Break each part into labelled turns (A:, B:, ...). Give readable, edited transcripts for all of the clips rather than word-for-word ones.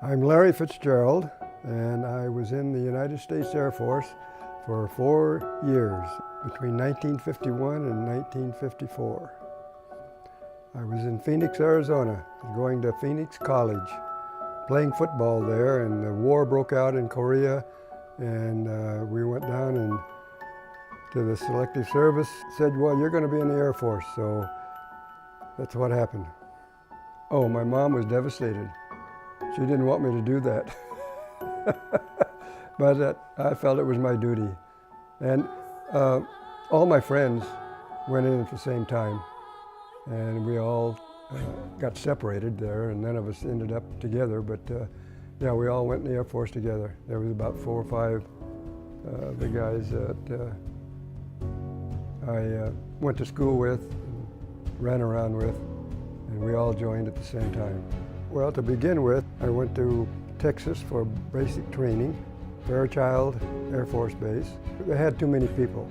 A: I'm Larry Fitzgerald, and I was in the United States Air Force for 4 years, between 1951 and 1954. I was in Phoenix, Arizona, going to Phoenix College, playing football there, and the war broke out in Korea, and we went down and to the Selective Service, said, well, you're going to be in the Air Force, so that's what happened. Oh, my mom was devastated. She didn't want me to do that. But I felt it was my duty. And all my friends went in at the same time. And we all got separated there, and none of us ended up together. But yeah, we all went in the Air Force together. There was about 4 or 5 of the guys that I went to school with, and ran around with, and we all joined at the same time. Well, to begin with, I went to Texas for basic training, Fairchild Air Force Base. They had too many people,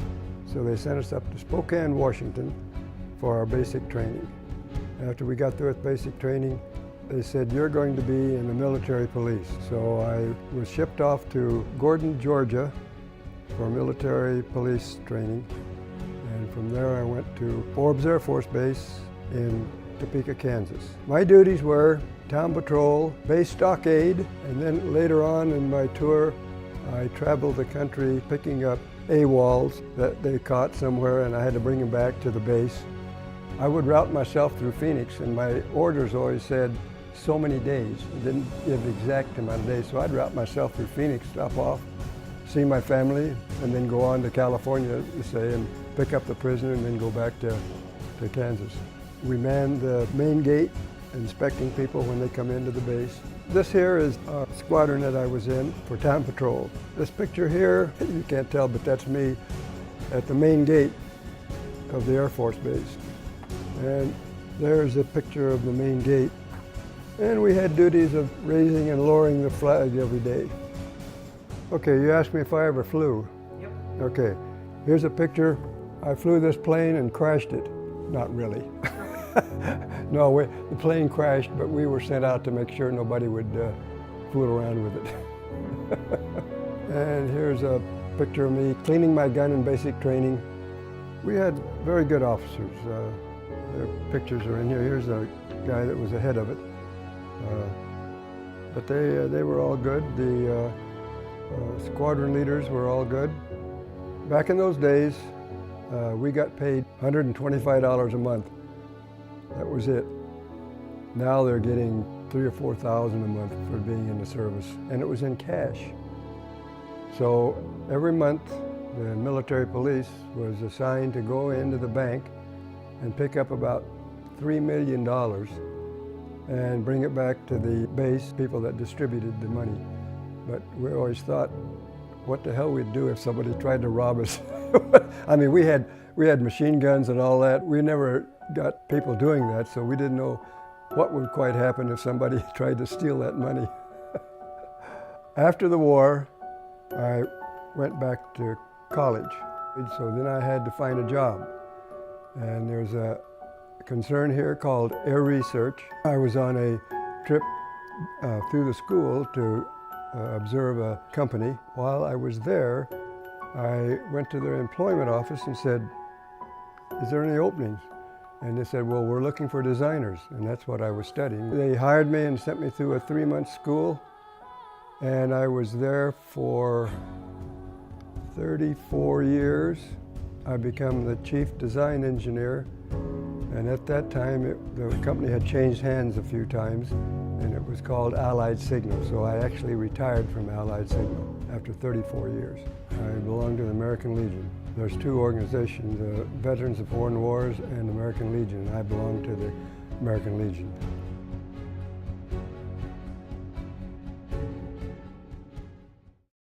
A: so they sent us up to Spokane, Washington for our basic training. After we got through with basic training, they said, you're going to be in the military police. So I was shipped off to Gordon, Georgia for military police training. And from there I went to Forbes Air Force Base in Topeka, Kansas. My duties were town patrol, base stockade, and then later on in my tour, I traveled the country picking up AWOLs that they caught somewhere, and I had to bring them back to the base. I would route myself through Phoenix, and my orders always said so many days. It didn't give the exact amount of days, so I'd route myself through Phoenix, stop off, see my family, and then go on to California, say, and pick up the prisoner, and then go back to Kansas. We manned the main gate, inspecting people when they come into the base. This here is a squadron that I was in for town patrol. This picture here, you can't tell, but that's me at the main gate of the Air Force Base. And there's a picture of the main gate. And we had duties of raising and lowering the flag every day. Okay, you asked me if I ever flew.
B: Yep.
A: Okay, here's a picture. I flew this plane and crashed it. Not really. No, the plane crashed, but we were sent out to make sure nobody would fool around with it. And here's a picture of me cleaning my gun in basic training. We had very good officers. Their pictures are in here. Here's a guy that was ahead of it. But they were all good. The squadron leaders were all good. Back in those days, we got paid $125 a month. That was it. Now they're getting $3,000 or $4,000 a month for being in the service, and it was in cash. So every month, the military police was assigned to go into the bank and pick up about $3 million and bring it back to the base, people that distributed the money. But we always thought, what the hell we'd do if somebody tried to rob us. I mean, we had machine guns and all that. We never got people doing that, so we didn't know what would quite happen if somebody tried to steal that money. After the war, I went back to college. So then I had to find a job. And there's a concern here called Air Research. I was on a trip through the school to observe a company. While I was there, I went to their employment office and said, is there any openings? And they said, well, we're looking for designers, and that's what I was studying. They hired me and sent me through a 3-month school, and I was there for 34 years. I became the chief design engineer, and at that time, the company had changed hands a few times, and it was called Allied Signal, so I actually retired from Allied Signal after 34 years. I belong to the American Legion. There's 2 organizations, the Veterans of Foreign Wars and American Legion. I belong to the American Legion.